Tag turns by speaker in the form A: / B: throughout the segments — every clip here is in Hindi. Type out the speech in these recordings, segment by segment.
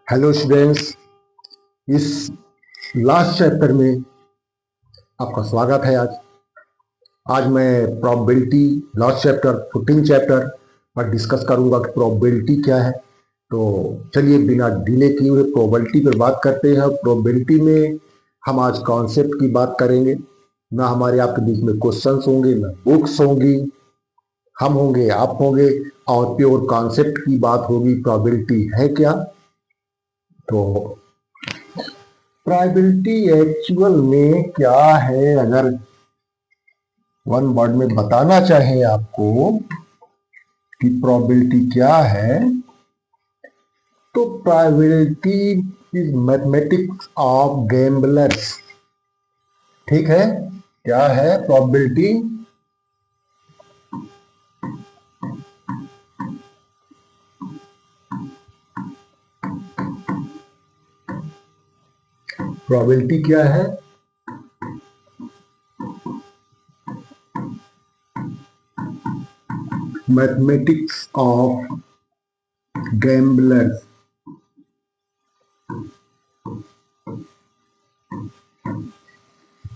A: हेलो स्टूडेंट्स, इस लास्ट चैप्टर में आपका स्वागत है। आज मैं प्रोबेबिलिटी लास्ट चैप्टर 14 चैप्टर पर डिस्कस करूंगा कि प्रोबेबिलिटी क्या है। तो चलिए बिना डिले किए हुए प्रोबेबिलिटी पर बात करते हैं। प्रोबेबिलिटी में हम आज कॉन्सेप्ट की बात करेंगे, ना हमारे आपके बीच में क्वेश्चंस होंगे, ना बुक्स होंगी, हम होंगे, आप होंगे, और प्योर कॉन्सेप्ट की बात होगी। प्रोबेबिलिटी है क्या? तो प्रोबेबिलिटी एक्चुअल में क्या है? अगर वन वर्ड में बताना चाहे आपको कि प्रोबेबिलिटी क्या है, तो probability is mathematics of gamblers. ठीक है, क्या है प्रोबेबिलिटी? प्रोबेबिलिटी क्या है? Mathematics of gamblers.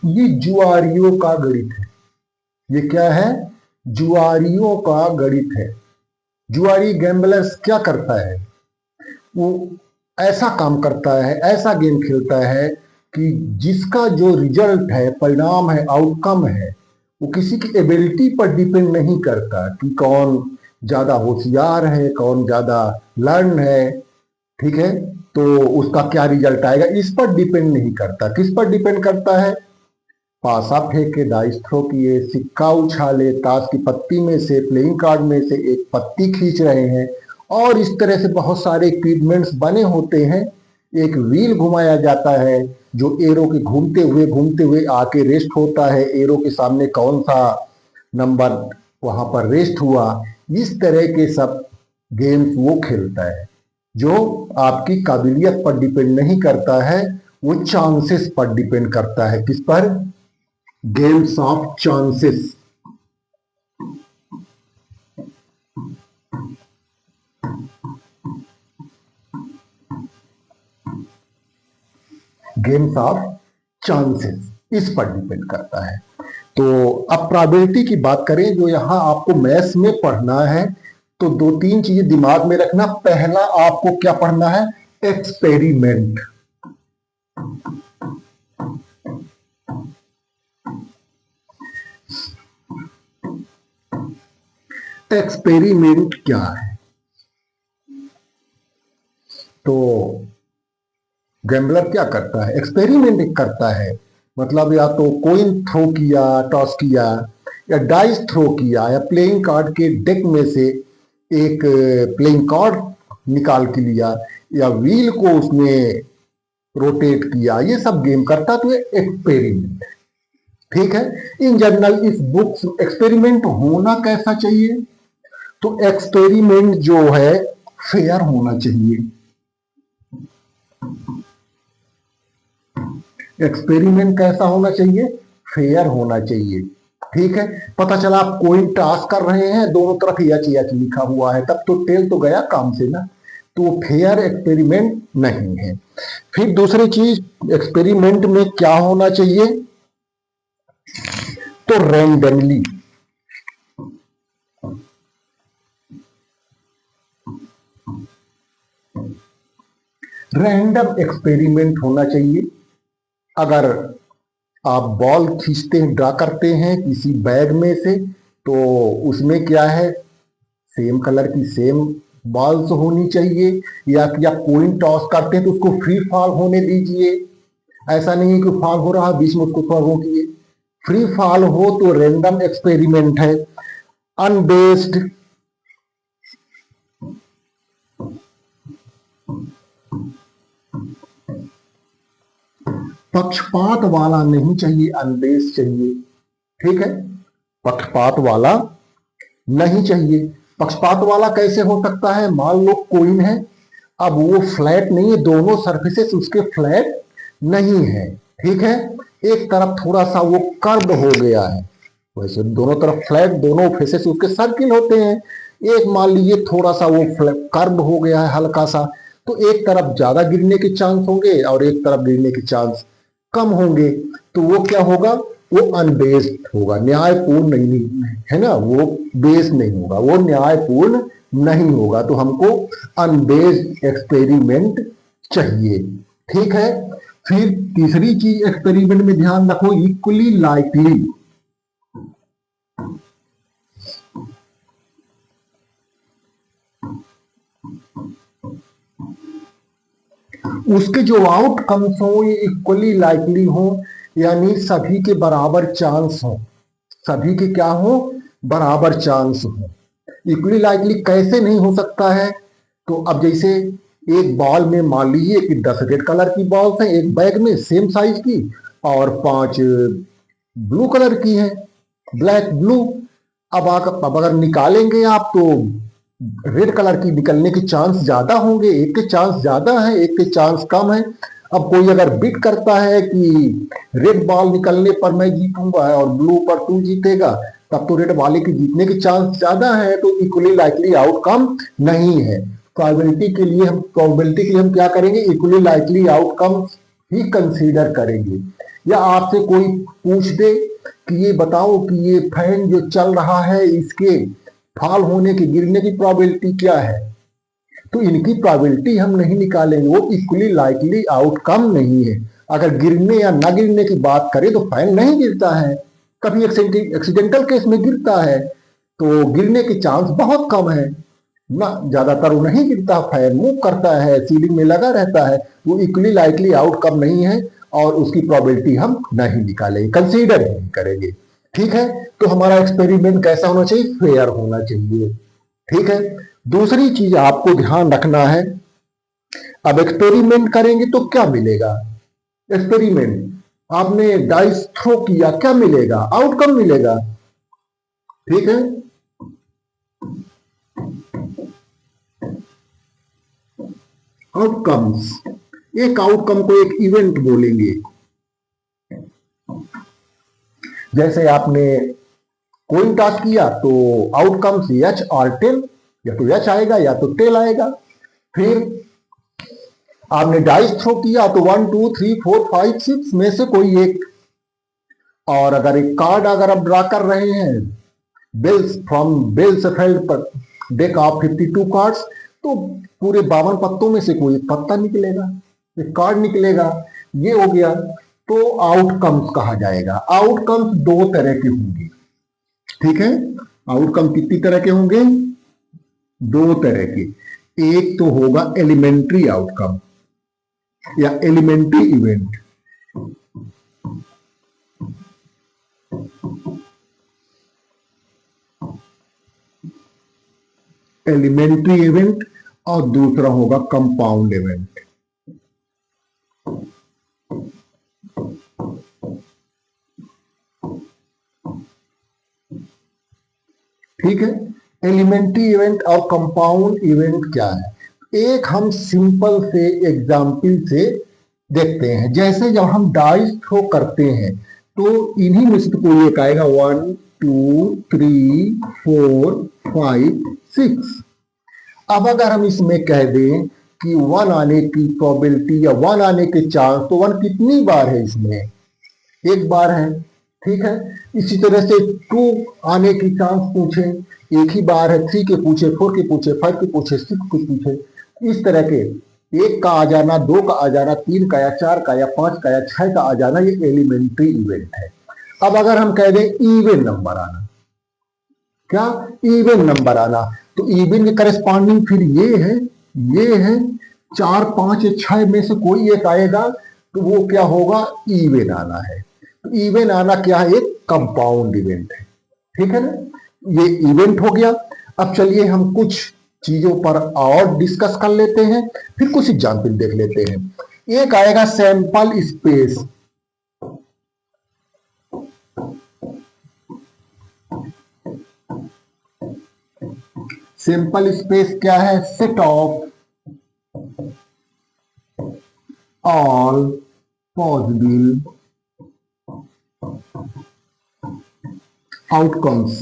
A: ये जुआरियों का गणित है। ये क्या है? जुआरियों का गणित है। जुआरी गैम्बलर्स क्या करता है? वो ऐसा काम करता है, ऐसा गेम खेलता है कि जिसका जो रिजल्ट है, परिणाम है, आउटकम है, वो किसी की एबिलिटी पर डिपेंड नहीं करता कि कौन ज्यादा होशियार है, कौन ज्यादा लर्न है। ठीक है, तो उसका क्या रिजल्ट आएगा इस पर डिपेंड नहीं करता। किस पर डिपेंड करता है? पासा फेंके, डाइस थ्रो किए, सिक्का उछाले, ताश की पत्ती में से, प्लेइंग कार्ड में से एक पत्ती खींच रहे हैं, और इस तरह से बहुत सारे इक्विपमेंट्स बने होते हैं। एक व्हील घुमाया जाता है जो एरो के घूमते हुए आके रेस्ट होता है। एरो के सामने कौन सा नंबर वहां पर रेस्ट हुआ, इस तरह के सब गेम्स वो खेलता है, जो आपकी काबिलियत पर डिपेंड नहीं करता है, वो चांसेस पर डिपेंड करता है। किस पर? Games of chances. Games of chances इस पर डिपेंड करता है। तो अब प्रोबेबिलिटी की बात करें, जो यहां आपको मैथ्स में पढ़ना है, तो दो तीन चीजें दिमाग में रखना। पहला आपको क्या पढ़ना है? एक्सपेरिमेंट। एक्सपेरिमेंट क्या है? तो गैम्बलर क्या करता है? एक्सपेरिमेंट करता है। मतलब या तो कोइन थ्रो किया, टॉस किया, या डाइस थ्रो किया, या प्लेइंग कार्ड के डेक में से एक प्लेइंग कार्ड निकाल के लिया, या व्हील को उसने रोटेट किया, ये सब गेम करता। तो एक्सपेरिमेंट। ठीक है, इन जनरल इस बुक्स एक्सपेरिमेंट होना कैसा चाहिए? तो एक्सपेरिमेंट जो है फेयर होना चाहिए। एक्सपेरिमेंट कैसा होना चाहिए? फेयर होना चाहिए। ठीक है, पता चला आप कोई टास्क कर रहे हैं, दोनों तरफ यच यच लिखा हुआ है, तब तो टेल तो गया काम से ना। तो फेयर एक्सपेरिमेंट नहीं है। फिर दूसरी चीज, एक्सपेरिमेंट में क्या होना चाहिए? तो रैंडमली। रैंडम एक्सपेरिमेंट होना चाहिए। अगर आप बॉल खींचते हैं, ड्रा करते हैं किसी बैग में से, तो उसमें क्या है? सेम कलर की सेम बॉल्स होनी चाहिए। या कि आप कोइन टॉस करते हैं तो उसको फ्री फॉल होने दीजिए। ऐसा नहीं है कि फॉल हो रहा बीच में उसको थोड़ा रोकिए। फ्री फॉल हो तो रैंडम एक्सपेरिमेंट है। अनबेस्ड, पक्षपात वाला नहीं चाहिए, अनबेस्ड चाहिए। ठीक है, पक्षपात वाला नहीं चाहिए। पक्षपात वाला कैसे हो सकता है? मान लो कोइन है, अब वो फ्लैट नहीं है, दोनों सरफेसेस उसके फ्लैट नहीं है। ठीक है, एक तरफ थोड़ा सा वो कर्व हो गया है। वैसे दोनों तरफ फ्लैट, दोनों फेसेस उसके सर्किल होते हैं। एक मान लीजिए थोड़ा सा वो कर्व हो गया है हल्का सा, तो एक तरफ ज्यादा गिरने के चांस होंगे और एक तरफ गिरने के चांस कम होंगे। तो वो क्या होगा, वो अनबेस्ड होगा, न्यायपूर्ण नहीं है ना, वो बेस्ड नहीं होगा, वो न्यायपूर्ण नहीं होगा। तो हमको अनबेस्ड एक्सपेरिमेंट चाहिए। ठीक है। फिर तीसरी चीज एक्सपेरिमेंट में ध्यान रखो, इक्वली लाइकली। उसके जो आउटकम्स हो ये इक्वली लाइकली हो, यानी सभी के बराबर चांस हो, सभी के क्या हो, बराबर चांस हो। इक्वली लाइकली कैसे नहीं हो सकता है, तो अब जैसे एक बॉल में मान लीजिए कि 10 रेड कलर की बॉल्स हैं एक बैग में सेम साइज की, और 5 ब्लू कलर की है, ब्लैक ब्लू। अब अगर निकालेंगे आप तो रेड कलर की निकलने के चांस ज्यादा होंगे, एक के चांस ज्यादा है एक के चांस कम है। अब कोई अगर बिट करता है कि रेड बॉल निकलने पर मैं जीतूंगा और ब्लू पर तू जीतेगा, तब तो रेड वाले के जीतने के चांस ज्यादा है, तो इक्वली लाइकली आउटकम नहीं है। प्रोबेबिलिटी के लिए हम क्या करेंगे, इक्वली लाइकली आउटकम ही कंसीडर करेंगे। या आपसे कोई पूछ दे कि ये बताओ कि ये फैन जो चल रहा है इसके फॉल होने की, गिरने की प्रोबेबिलिटी क्या है, तो इनकी प्रोबेबिलिटी हम नहीं निकालेंगे, वो इक्वली लाइकली आउटकम नहीं है। अगर गिरने या ना गिरने की बात करें तो फैन नहीं गिरता है, कभी एक्सीडेंटल केस में गिरता है, तो गिरने के चांस बहुत कम है ना, ज्यादातर वो नहीं गिरता, फैन मूव करता है, सीलिंग में लगा रहता है, वो इक्वली लाइकली आउटकम नहीं है और उसकी प्रोबेबिलिटी हम नहीं निकालेंगे, कंसीडर नहीं करेंगे। ठीक है। तो हमारा एक्सपेरिमेंट कैसा होना चाहिए, फेयर होना चाहिए। ठीक है। दूसरी चीज आपको ध्यान रखना है, अब एक्सपेरिमेंट करेंगे तो क्या मिलेगा, एक्सपेरिमेंट आपने डाइस थ्रो किया, क्या मिलेगा, आउटकम मिलेगा। ठीक है। आउटकम्स, एक आउटकम को एक इवेंट बोलेंगे। जैसे आपने कोइन टॉस किया तो आउटकम्स एच और टेल, या तो एच आएगा या तो टेल आएगा। फिर आपने डाइस थ्रो किया तो 1 2 3 4 5 6 में से कोई एक, और अगर एक कार्ड अगर आप ड्रा कर रहे हैं बिल्स फ्रॉम बिल्स फेल्ड पर डेक ऑफ 52 कार्ड्स, तो पूरे 52 पत्तों में से कोई एक पत्ता निकलेगा, एक कार्ड निकलेगा, ये हो गया। तो आउटकम्स कहा जाएगा। आउटकम्स दो तरह के होंगे। ठीक है। आउटकम कितनी तरह के होंगे, दो तरह के। एक तो होगा एलिमेंट्री आउटकम या एलिमेंट्री इवेंट। एलिमेंट्री इवेंट और दूसरा होगा कंपाउंड इवेंट। ठीक है। एलिमेंट्री इवेंट और कंपाउंड इवेंट क्या है, एक हम सिंपल से एग्जाम्पल से देखते हैं। जैसे जब हम डाइस थ्रो करते हैं तो इन्हीं में से कोई एक आएगा, 1 2 3 4 5 6। अब अगर हम इसमें कह दें कि 1 आने की प्रोबेबिलिटी या 1 आने के चांस, तो 1 कितनी बार है इसमें, एक बार है। ठीक है। इसी तरह से 2 आने की चांस पूछे, एक ही बार है, 3 के पूछे, 4 के पूछे, 5 के पूछे, 6 के पूछे। इस तरह के एक का आ जाना, 2 का आ जाना, 3 का या 4 का या 5 का या 6 का आ जाना, ये एलिमेंट्री इवेंट है। अब अगर हम कह दें इवन नंबर आना, क्या, इवन नंबर आना, तो इवन के करस्पॉन्डिंग फिर ये है 4 5 या 6 में से कोई एक आएगा, तो वो क्या होगा, इवन आना है। तो इवन आना क्या है, एक कंपाउंड इवेंट है। ठीक है ना, ये इवेंट हो गया। अब चलिए हम कुछ चीजों पर और डिस्कस कर लेते हैं, फिर कुछ एग्जाम्पल देख लेते हैं। एक आएगा सैंपल स्पेस। सैंपल स्पेस क्या है, set of all possible outcomes.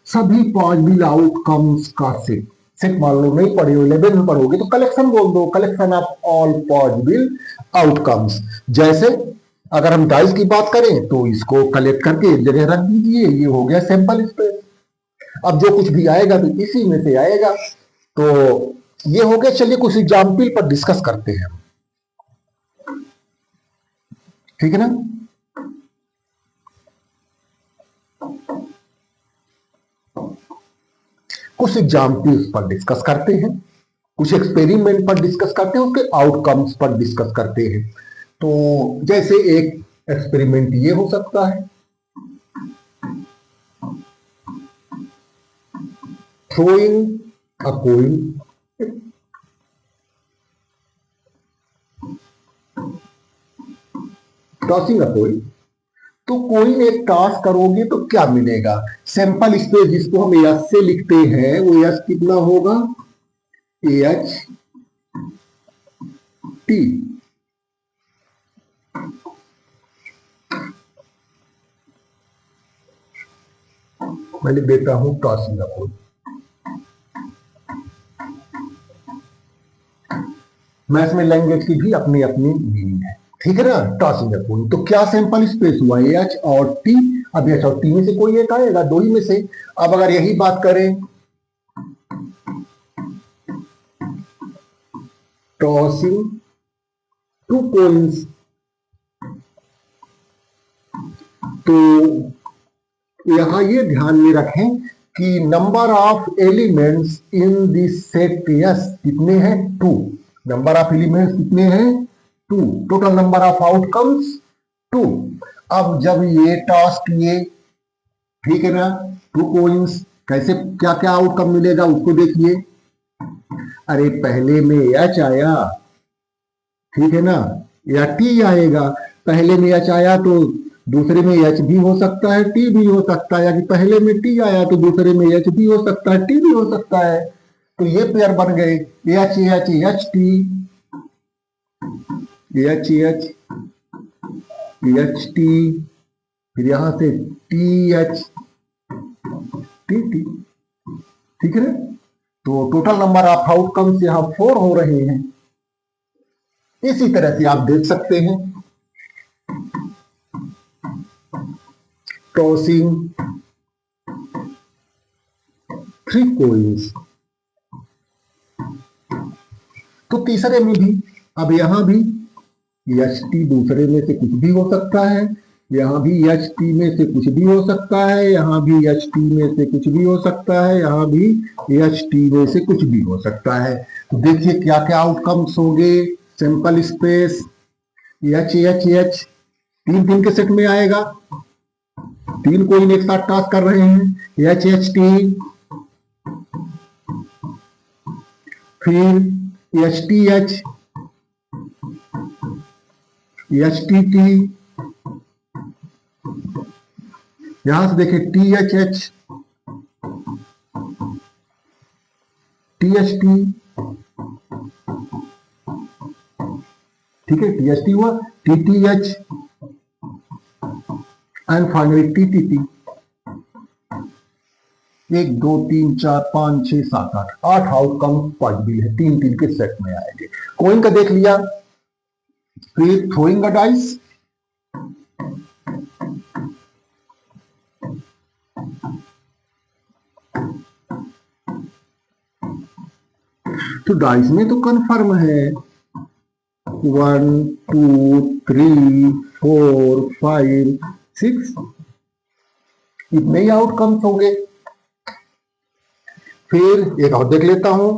A: सभी पॉजिबल आउटकम्स का सेट। सेट मान लो नहीं पढ़े हो, 11 में पढ़ोगे तो कलेक्शन बोल दो, collection of all possible outcomes. जैसे अगर हम डाइस की बात करें तो इसको कलेक्ट करके एक जगह रख दीजिए, ये हो गया सैंपल स्पेस। अब जो कुछ भी आएगा तो इसी में से आएगा। तो ये हो गया। चलिए कुछ एग्जाम्पल पर डिस्कस करते हैं, ठीक है ना। कुछ एग्जाम्पल्स पर डिस्कस करते हैं, कुछ एक्सपेरिमेंट पर डिस्कस करते हैं, उसके आउटकम्स पर डिस्कस करते हैं। तो जैसे एक एक्सपेरिमेंट ये हो सकता है, throwing a coin, tossing a coin. तो कोइन एक टॉस करोगे तो क्या मिलेगा? सैंपल स्पेस जिसको हम एच से लिखते हैं वो एच कितना होगा? H T. मैं लिख देता हूं टॉसिंग अ कोइन। मैथ्स में लैंग्वेज की भी अपनी अपनी मीनिंग है, ठीक है ना। टॉसिंग अ कोइन, तो क्या सैंपल स्पेस हुआ? एच और टी। अब एच और टी में से कोई एक आएगा, दो ही में से। अब अगर यही बात करें टॉसिंग टू कोइंस, तो यहां ये ध्यान में रखें कि number of elements in this set S कितने हैं? 2। नंबर ऑफ एलिमेंट्स कितने हैं? 2। Total number of outcomes 2। अब जब ये टॉस किए, ठीक है ना, 2 कोइंस, कैसे क्या क्या आउटकम मिलेगा उसको देखिए। अरे पहले में एच आया, ठीक है ना, या टी आएगा। पहले में एच आया तो दूसरे में एच भी हो सकता है, टी भी हो सकता है, या कि पहले में टी आया तो दूसरे में एच भी हो सकता है, टी भी हो सकता है। तो ये पेयर बन गए H H H T, H H H T, फिर यहां से टी एच टी टी, ठीक है। तो टोटल नंबर ऑफ आउटकम्स यहां 4 हो रहे हैं। इसी तरह से आप देख सकते हैं टॉसिंग 3 कोइंस। तो तीसरे में भी, अब यहां भी एच टी दूसरे में से कुछ भी हो सकता है, यहां भी एच टी में से कुछ भी हो सकता है, यहां भी एच टी में से कुछ भी हो सकता है, यहां भी एच टी में से कुछ भी हो सकता है। तो देखिए क्या क्या आउटकम्स होंगे। Sample space H H H 3 के सेट में आएगा। 3 कोइन एक साथ टास्क कर रहे हैं। एच एच टी, फिर H T H, H T T, यहां से देखिए T H H, T H T, ठीक है, टी एच टी हुआ, T T H and finally T T T. 1 2 3 4 5 6 7 8 outcome possible है, 3 के सेट में आएंगे। कोइन का देख लिया। फिर थ्रोइंग अ डाइस, तो डाइस में तो कन्फर्म है 1 2 3 4 5 6, इतने ही आउटकम्स होंगे। फिर एक और देख लेता हूं,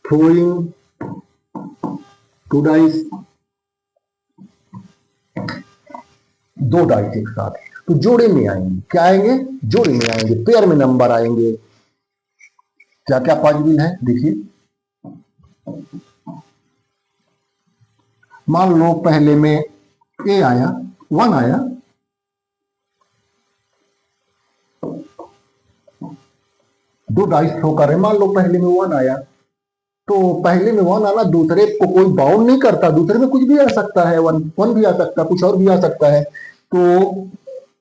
A: थ्रोइंग 2 डाइस, 2 डाइस एक साथ, तो जोड़े में आएंगे। क्या आएंगे? जोड़े में आएंगे, पेयर में नंबर आएंगे। क्या क्या पॉसिबल है देखिए। मान लो पहले में ए आया, 1 आया, दो डाइस थ्रो कर रहे, मान लो पहले में 1 आया, तो पहले में वन आना, दूसरे को कोई बाउंड नहीं करता, दूसरे में कुछ भी आ सकता है, वन वन भी आ सकता है, कुछ और भी आ सकता है। तो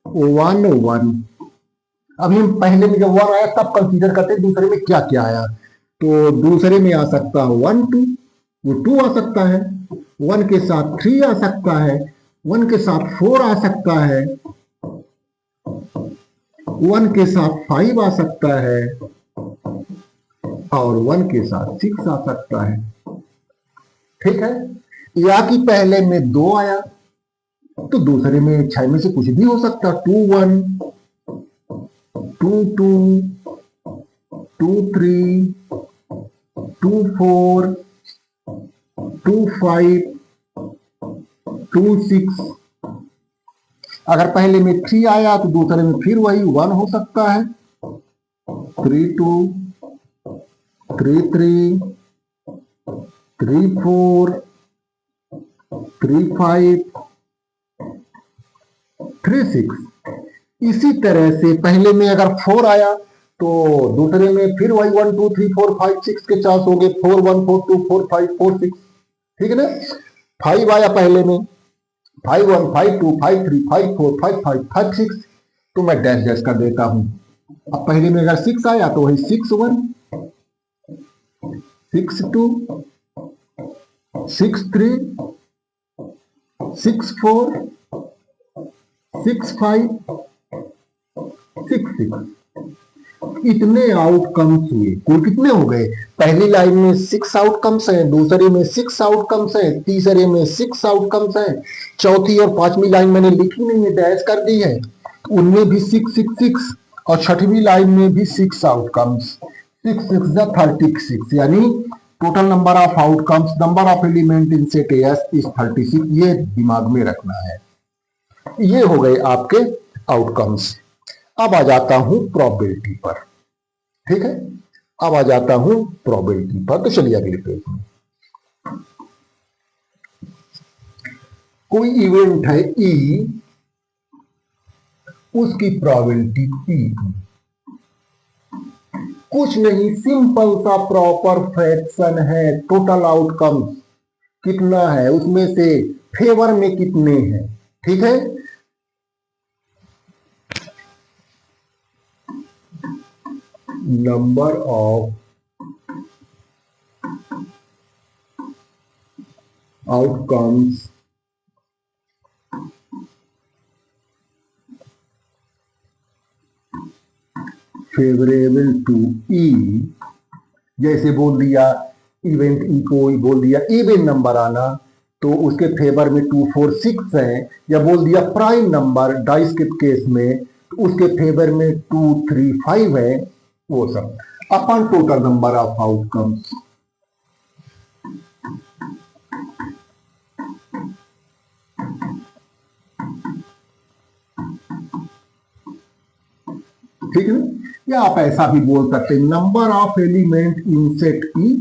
A: वन वन, अभी हम पहले में जब वन आया तब कंसीडर करते हैं दूसरे में क्या क्या आया। तो दूसरे में आ सकता है वन टू, वो टू आ सकता है, वन के साथ थ्री आ सकता है, वन के साथ फोर आ सकता है, वन के साथ फाइव आ सकता है, और वन के साथ सिक्स आ सकता है। ठीक है, या कि पहले में दो आया तो दूसरे में छह में से कुछ भी हो सकता, two one, two two, two three, two four, two five, two six. अगर पहले में थ्री आया तो दूसरे में फिर वही वन हो सकता है, three two, three three, three four, three five, three six. इसी तरह से पहले में अगर फोर आया तो दूसरे में फिर वही one two three four five six के चांस हो गए, four one four two four five four six. ठीक है ना। फाइव आया पहले में, five one five two five three five four five five five six, तो मैं डैश डैश कर देता हूं। अब पहले में अगर सिक्स आया तो वही six one, six two, six three, six four, six five, six six. इतने आउटकम्स हुए। कुल कितने हो गए? पहली लाइन में सिक्स आउटकम्स हैं, दूसरे में सिक्स आउटकम्स हैं, तीसरे में सिक्स आउटकम्स हैं, चौथी और पांचवी लाइन मैंने लिखी नहीं है, डैश कर दी है, उनमें भी सिक्स सिक्स सिक्स, और छठवीं लाइन में भी सिक्स आउटकम्स, सिक्स सिक्स 36, यानी total number of outcomes, number of element in set S is 36। ये दिमाग में रखना है। ये हो गए आपके आउटकम्स। अब आ जाता हूं प्रोबेबिलिटी पर। ठीक है, अब आ जाता हूं प्रोबेबिलिटी पर। तो चलिए अगले पेज में। कोई इवेंट है ई, उसकी प्रोबेबिलिटी पी, कुछ नहीं, सिंपल सा प्रॉपर फ्रैक्शन है। टोटल आउटकम कितना है, उसमें से फेवर में कितने हैं। ठीक है, number of outcomes favourable to E. जैसे बोल दिया इवेंट ई को बोल दिया इवन नंबर आना, तो उसके फेवर में 2 4 6 है। या बोल दिया प्राइम नंबर डाइस के केस में, तो उसके फेवर में 2 3 5 है। वो सब अपन टोटल नंबर ऑफ आउटकम्स। ठीक है, या आप ऐसा भी बोल सकते हैं number of element in set ई।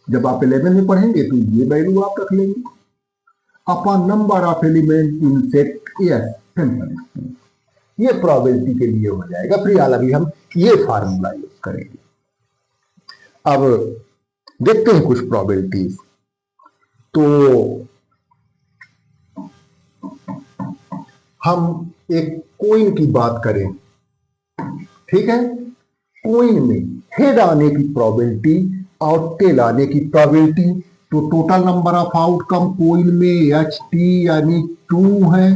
A: जब आप 11 में पढ़ेंगे तो ये वैल्यू आप रख लेंगे upon number of element in set S. ये प्रोबेबिलिटी के लिए हो जाएगा। फिर अभी हम ये फार्मूला यूज करेंगे। अब देखते हैं कुछ प्रोबेबिलिटीज। तो हम एक कोइन की बात करें। ठीक है, कोइन में हेड आने की प्रोबेबिलिटी और टेल आने की प्रोबेबिलिटी। तो total number of outcome coin में एच टी यानी 2 है।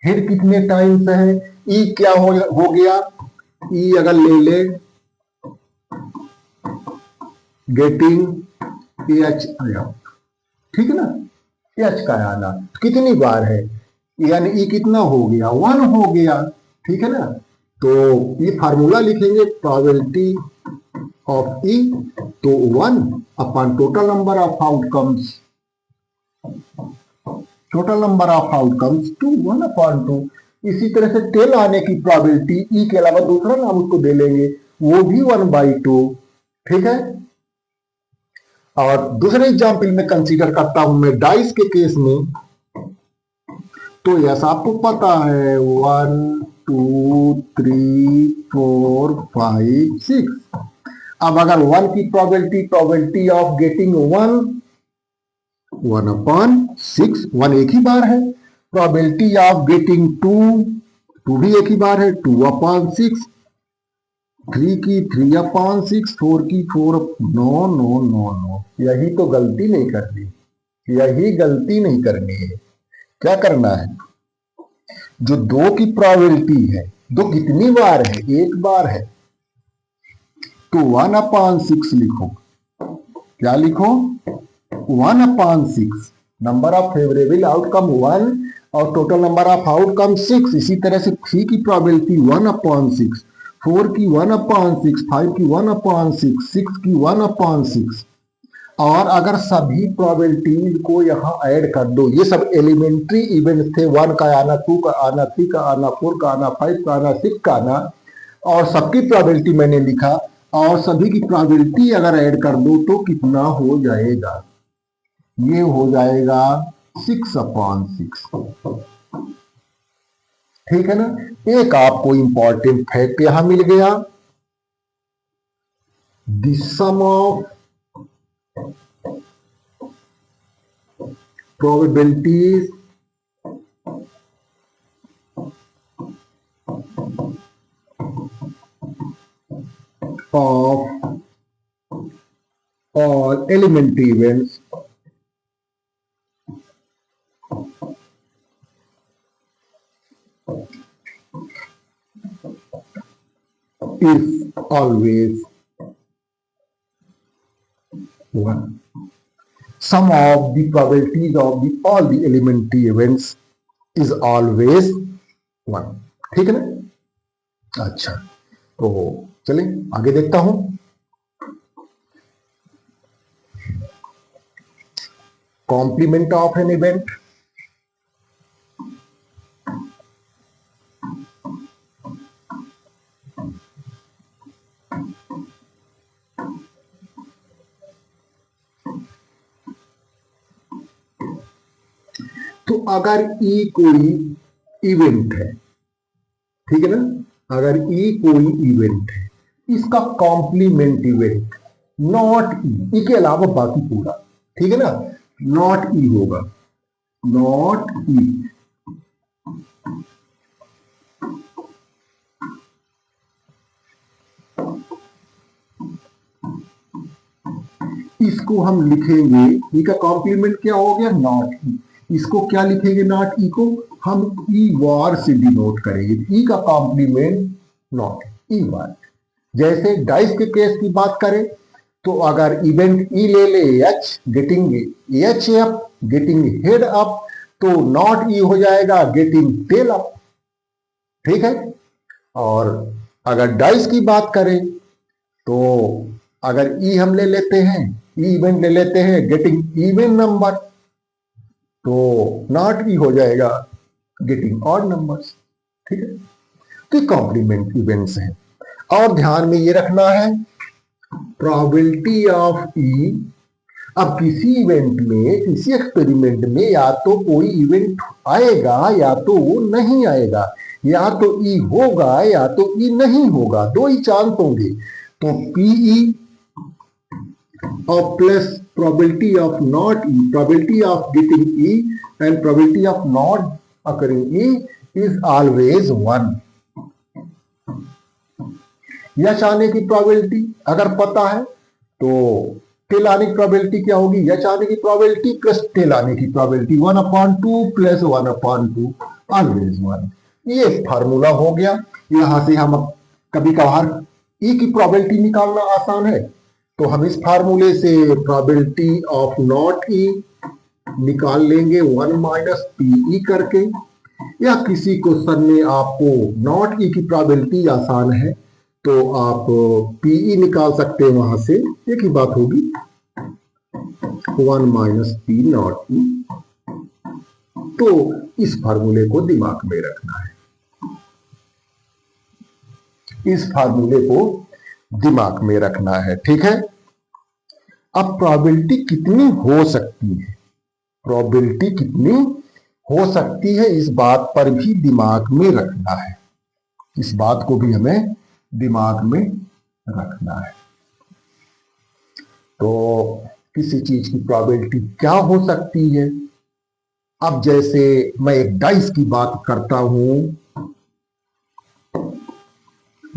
A: हेड कितने टाइम्स है? ई क्या हो गया? ई अगर ले ले गेटिंग एच आया, ठीक है ना, एच का आना कितनी बार है, यानी ई कितना हो गया? 1 हो गया। ठीक है ना, तो ये फार्मूला लिखेंगे प्रोबेबिलिटी ऑफ ई, तो 1 upon total number of outcomes, total number of outcomes 2 1 upon 2। इसी तरह से टेल आने की प्रोबेबिलिटी ई के अलावा दूसरा नाम उसको दे लेंगे, वो भी 1/2। ठीक है, और दूसरे एग्जाम्पल में कंसीडर करता हूं मैं डाइस के केस में। तो यस, आपको पता है 1 2 3 4 5 6। अब अगर 1 की प्रोबेबिलिटी ऑफ गेटिंग 1/6, 1 एक ही बार है। प्रोबेबिलिटी ऑफ गेटिंग 2 भी एक ही बार है, 2/6। 3 की 3/6, 4 की 4। नो नो नो नो, यही तो गलती नहीं करनी, यही गलती नहीं करनी है। क्या करना है, जो 2 की प्रोबेबिलिटी है, 2 कितनी बार है, एक बार है, तो 1/6 लिखो। क्या लिखो, 1/6। नंबर ऑफ फेवरेबल आउटकम 1 और टोटल नंबर ऑफ आउटकम 6। इसी तरह से 3 की प्रोबेबिलिटी 1/6, 4 की 1/6, 5 की 1/6, 6 की 1/6। और अगर सभी प्रोबेबिलिटीज को यहाँ ऐड कर दो, ये सब एलिमेंट्री इवेंट्स थे, 1 का आना, 2 का आना, 3 का आना, 4 का आना, 5 का आना, 6 का आना, और सबकी प्रोबेबिलिटी मैंने लिखा, और सभी की प्रोबेबिलिटी अगर ऐड कर दो तो कितना हो जाएगा, ये हो जाएगा 6/6। ठीक है ना। एक आपको इंपॉर्टेंट फैक्ट यहां मिल गया, the sum of probabilities of all elementary events is always 1. Sum of the probabilities of all the elementary events is always 1. ठीक है ना। अच्छा, तो चलिए आगे देखता हूं। कॉम्प्लीमेंट ऑफ एन इवेंट, तो अगर ई कोई इवेंट है, ठीक है ना, अगर ई कोई इवेंट है, इसका कॉम्प्लीमेंट इवेंट नॉट ई के अलावा बाकी पूरा, ठीक है ना, नॉट ई होगा, नॉट ई। इसको हम लिखेंगे, ई का कॉम्प्लीमेंट क्या हो गया, नॉट ई। इसको क्या लिखेंगे, नॉट ई को हम ई वार से डिनोट करेंगे। ई का कॉम्प्लीमेंट नॉट ई वार। जैसे डाइस के केस की बात करें, तो अगर इवेंट ई ले ले H, getting H up, getting head up, तो नॉट ई हो जाएगा गेटिंग टेल अप। ठीक है। और अगर डाइस की बात करें, तो अगर ई हम ले लेते हैं, ई इवेंट ले लेते हैं गेटिंग इवन नंबर, तो नॉट ई हो जाएगा गेटिंग ऑड नंबर्स। ठीक है। तो कॉम्प्लीमेंट इवेंट्स हैं। और ध्यान में ये रखना है, प्रोबेबिलिटी ऑफ ई, अब किसी इवेंट में, किसी एक्सपेरिमेंट में या तो कोई इवेंट आएगा या तो वो नहीं आएगा, या तो ई होगा या तो ई नहीं होगा, दो ही चांस होंगे। तो पीई और plus probability of not E, probability of getting E and probability of not occurring E is always 1। यच आने की प्रोबेबिलिटी अगर पता है, तो टेल आने की प्रोबेबिलिटी क्या होगी, यच आने की प्रोबेबिलिटी प्लस टेल आने की प्रोबेबिलिटी 1/2 प्लस 1/2 ऑलवेज 1। ये फार्मूला हो गया। यहां से हम कभी कभार ई की प्रोबेबिलिटी निकालना आसान है, तो हम इस फार्मूले से प्रोबेबिलिटी ऑफ नॉट ई निकाल लेंगे 1 माइनस पी ई करके। या किसी को सर ने आपको नॉट ई की प्रोबेबिलिटी आसान है, तो आप पीई निकाल सकते हैं, वहां से एक ही बात होगी, 1 माइनस पी नॉट ई। तो इस फार्मूले को दिमाग में रखना है, इस फार्मूले को दिमाग में रखना है। ठीक है। अब प्रोबेबिलिटी कितनी हो सकती है, प्रोबेबिलिटी कितनी हो सकती है, इस बात पर भी दिमाग में रखना है, इस बात को भी हमें दिमाग में रखना है। तो किसी चीज की प्रोबेबिलिटी क्या हो सकती है? अब जैसे मैं एक डाइस की बात करता हूं,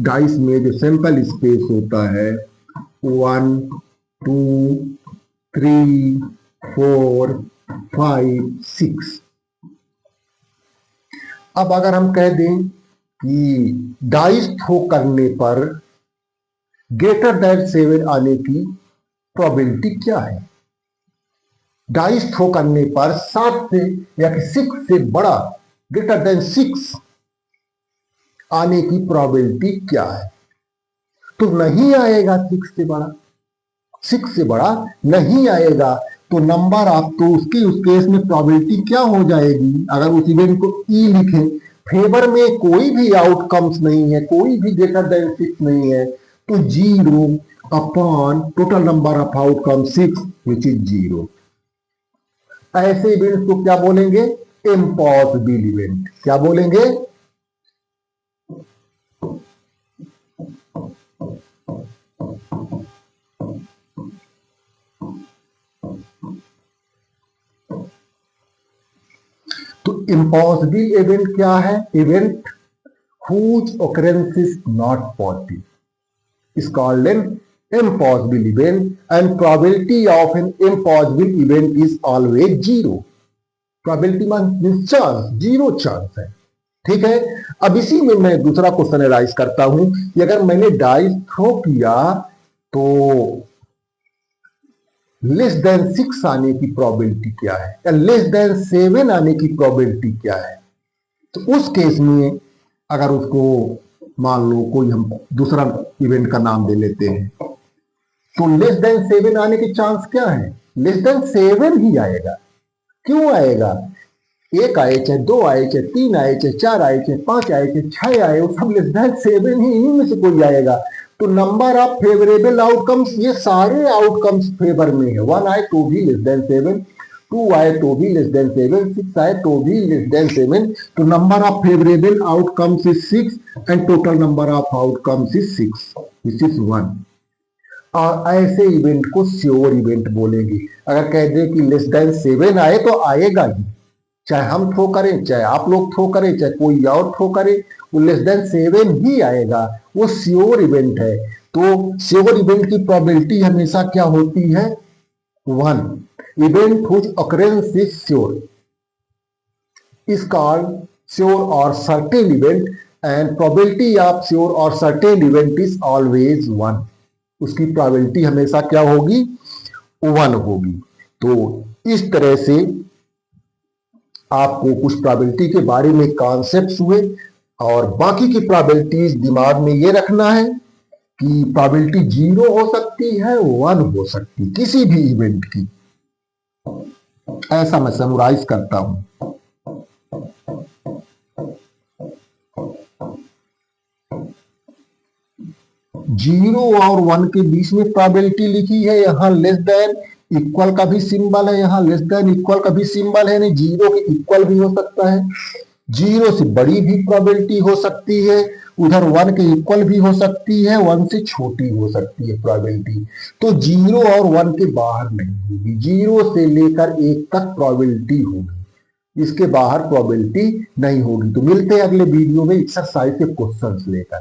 A: डाइस में जो सैंपल स्पेस होता है 1 2 3 4 5 6। अब अगर हम कह दें कि डाइस थ्रो करने पर ग्रेटर देन 7 आने की प्रोबेबिलिटी क्या है? डाइस थ्रो करने पर 7 से या 6 से बड़ा, ग्रेटर देन 6 आने की प्रोबेबिलिटी क्या है? तो नहीं आएगा 6 से बड़ा, 6 से बड़ा नहीं आएगा। तो नंबर ऑफ, तो उसकी उस केस में प्रोबेबिलिटी क्या हो जाएगी? अगर उस इवेंट को ई लिखें, फेवर में कोई भी आउटकम्स नहीं है, कोई भी ग्रेटर देन 6 नहीं है, तो 0 upon total number of outcome 6 which is 0। ऐसे इवेंट्स को क्या बोलेंगे? Impossible event. क्या बोलेंगे? तो इम्पॉसिबल इवेंट क्या है? Event whose occurrence is not positive is called an impossible event, and probability of an impossible event is always 0. probability means chance, 0 chance है। ठीक है। अब इसी में मैं दूसरा क्वेश्चन एनालाइज करता हूं कि अगर मैंने डाइस थ्रो किया तो लेस देन 6 आने की प्रोबेबिलिटी क्या है, या लेस देन 7 आने की प्रोबेबिलिटी क्या है? तो उस केस में अगर उसको मान लो कोई हम दूसरा इवेंट का नाम दे लेते हैं, तो लेस देन 7 आने के चांस क्या है? लेस देन 7 ही आएगा। क्यों आएगा? 1 आए, चाहे 2 आए, चाहे 3 आए, चाहे 4 आए, चाहे 5 आए, चाहे 6 आए, वो सब लेस देन 7 ही, इन्हीं में से कोई आएगा। तो नंबर ऑफ फेवरेबल आउटकम्स, ये सारे आउटकम्स फेवर में है। 1 आए तो भी लेस देन 7, 2 आए तो भी लेस देन 7, 6 आए तो भी लेस देन 7। तो number of favourable outcomes is 6 and total number of outcomes is 6, this is 1। और ऐसे इवेंट को श्योर इवेंट बोलेंगे। अगर कह दे कि लेस देन 7 आए तो आएगा ही, चाहे हम थ्रो करें, चाहे आप लोग थ्रो करें, चाहे कोई और थ्रो करे, वो लेस देन 7 ही आएगा। वो श्योर इवेंट है। तो श्योर इवेंट की प्रोबेबिलिटी हमेशा क्या होती है? 1। Event whose occurrence is sure is called sure or certain event, and probability of sure or certain event is always 1. उसकी probability हमेशा क्या होगी? 1 होगी। तो इस तरह से आपको कुछ probability के बारे में कॉन्सेप्ट्स हुए, और बाकी की probabilities दिमाग में ये रखना है कि probability 0 हो सकती है, 1 हो सकती, किसी भी इवेंट की। ऐसा मैं समराइज करता हूं। 0 और 1 के बीच में प्रोबेबिलिटी लिखी है, यहां लेस देन इक्वल का भी सिंबल है, यहां लेस देन इक्वल का भी सिंबल है। नहीं, 0 के इक्वल भी हो सकता है, 0 से बड़ी भी प्रोबेबिलिटी हो सकती है, उधर 1 के इक्वल भी हो सकती है, 1 से छोटी हो सकती है प्रोबेबिलिटी। तो 0 और 1 के बाहर नहीं होगी, 0 से लेकर 1 तक प्रोबेबिलिटी होगी, इसके बाहर प्रोबेबिलिटी नहीं होगी। तो मिलते हैं अगले वीडियो में एक्सरसाइज के क्वेश्चंस लेकर।